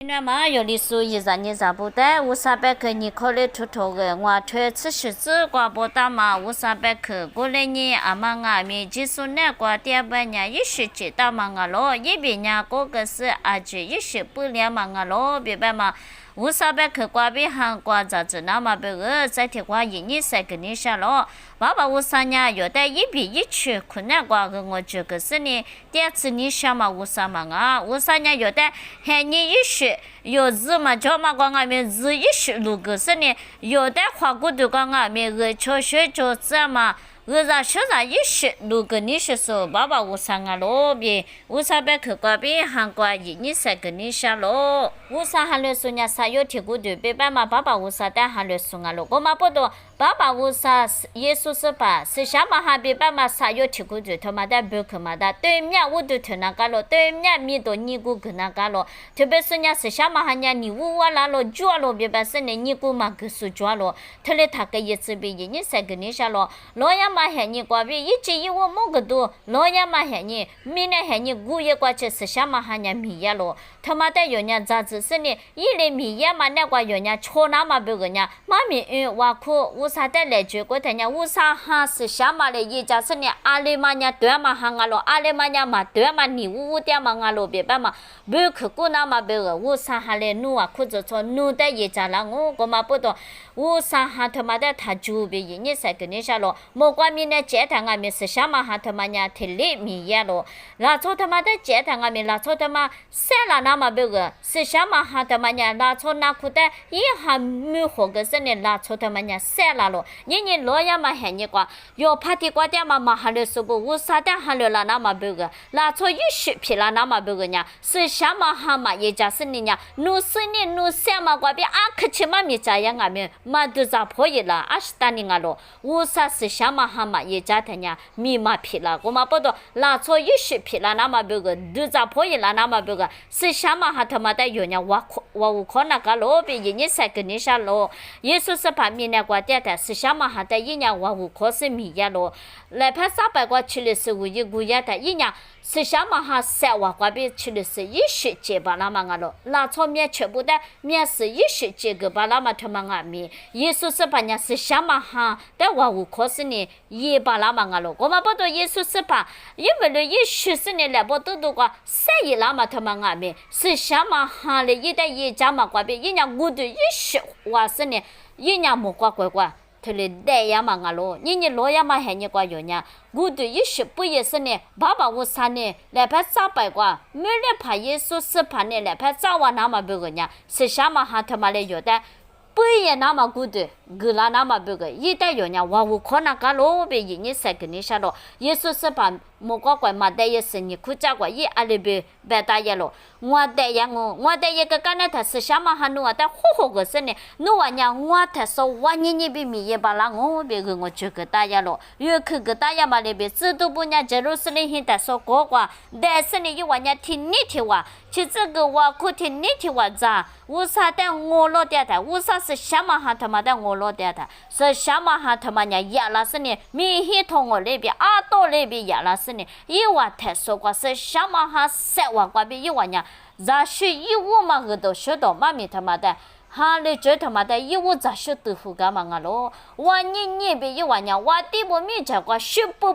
那么有的书一让你找不到，无啥百科你考虑出头个，我推此时子挂不到嘛，无啥百科过来你阿妈阿咪技术那挂第半年一时知道嘛我咯，一边呢个个是阿姐一时不了嘛我咯，别白嘛。无啥百科挂边行挂杂志那么别个在贴挂一年才跟你下咯，爸爸无啥呢？有的一边一去困难挂个我这个是呢，第二次你想嘛无啥嘛啊，无啥呢？有的还你一时有日嘛叫嘛挂俺们日一时路个是呢，有的花骨头挂俺们个朝学着这嘛。小一时，如果你是说爸爸无啥个咯别，无啥别去挂边韩国一年才跟你下咯，无啥还来说人啥有提过对别白嘛爸爸无啥但还来说个咯，我嘛不多爸爸无啥耶稣是吧？是啥嘛还别白嘛啥有提过对他妈的不去嘛的，对面我都听那个咯，对面米多尼姑跟那个咯，特别是人是啥嘛还人你我那咯抓咯别白是呢尼姑嘛个是抓咯，他嘞他个一次别一年才跟你下咯，老样。嘛喊你挂边，一直以我某个多，老爷嘛喊你，明年喊你古也挂起是啥嘛喊人米呀咯？他妈的有人咋子是呢？一来米呀嘛那个有人戳那嘛别个人，妈咪我哭，我啥的来追过他呢？我啥哈是啥嘛嘞？一家是呢，阿里嘛呢对嘛喊我咯，阿里嘛呢嘛对嘛你我的嘛我咯别办嘛，不去过那嘛别个，我啥哈嘞努啊，哭着说努的一家啦我嘛不懂，我啥哈他妈的他就别一年才跟你下咯，莫管。米呢接他俺们是啥嘛哈他妈呢提里米呀咯，拉错他妈的接他俺们拉错他妈塞了那么别个是啥嘛哈他妈呢拉错那裤的一下没活个是呢拉错他妈呢塞了咯，你老呀嘛喊你挂，要怕的挂的嘛哈了说不，我啥的哈了啦那么别个拉错一十皮了那么别个呢，是啥嘛哈嘛也就是你呢，努是你努塞嘛挂边啊可起嘛米家呀俺们嘛都咋破译了啊是当你俺咯，我啥是啥嘛。哈嘛也家他呀，米嘛皮了，我嘛不懂，拉错一时皮了，那么别个都咋破译了，那么别个是啥嘛哈他妈的有人我可那个罗别一年才跟你下罗，耶稣是把米那个点的，是啥嘛哈的一年我可是米呀罗，来拍300个去的是我一个月的一年。是啥嘛哈3万块币去的是一时接把那么个咯，拉错面全部的面是一时接个把那么他妈个面，耶稣是把人是啥嘛哈，但我可是呢也把那么个咯，我们不懂耶稣是把，因为了一时是呢来不都个3亿那么他妈个面，是啥嘛哈嘞一代一家嘛块币，一年我都一时我是呢一年没乖。他嘞带呀嘛个咯，你老呀嘛喊你挂有呢，我对一时不也是呢，爸爸我啥呢，来拍300个，没来拍耶稣是拍呢，来拍早晚那么别个呢，是啥嘛哈他妈嘞有的，不也那么古的，个啦那么别个，一代有呢，我可那个咯，别一年才跟你说咯，耶稣是拍。莫个怪嘛的也是你苦家怪一阿里别大爷咯，我的呀我的一个干那他是啥嘛哈努啊的火个是呢，努啊娘我他说我你别米也把那我别个我这个大爷咯，越去个大爷嘛那边知道不呢？这路是你现在说过话，但是你一晚上听你听话，其实这个我可听你听话咋？为啥的我老爹的？为啥是啥嘛哈他妈的我老爹的？是啥嘛哈他妈呢？也那是呢，米黑同我那边阿多那边也那是。一万太少个是什么哈3万块币一万呀？咋是1万嘛个都学到妈咪他妈的，哈嘞这他妈的1万咋学豆腐干嘛个咯？我你别1万呀，我地不米这个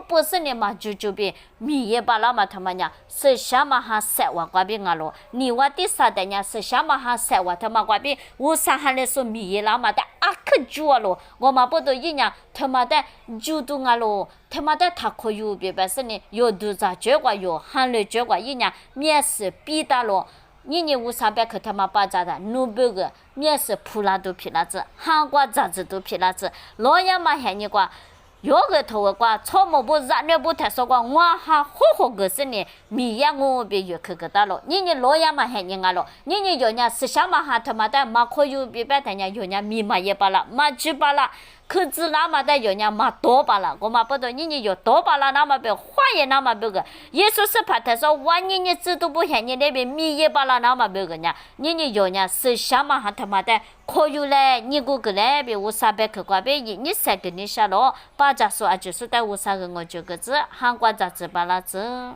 不是你嘛就别米也把那么他妈呀是什么哈3万块币个咯？你我第三的呀是什么哈3万他妈块币？我啥哈嘞说米也那么的啊可做咯？我嘛不都一样他妈的就都个咯？他妈的他可有别白是呢，有都咋这个有，喊了这个一样面是比的咯。你无啥别去他妈把咋的，努别个面是普拉都皮拉子，韩国咋子都皮拉子，老爷嘛喊你个。有个头个草木不热热不太说个，我还火个是呢，米呀我别有去个大咯，你老呀嘛喊人家咯，你有人是啥嘛哈他妈的嘛可有别白他家有人米嘛也罢了，嘛去罢了，可知那么的有人嘛多罢了，我嘛不懂你有多罢了那么别话也那么别个，耶稣是怕他说我你知道不喊你那边米也罢了那么别个呢，你有人是啥嘛哈他妈的。可有嘞，你个嘞，别无啥别去挂别你才跟你说咯，把这说啊就是在无啥个我这个字，韩国杂志把那字。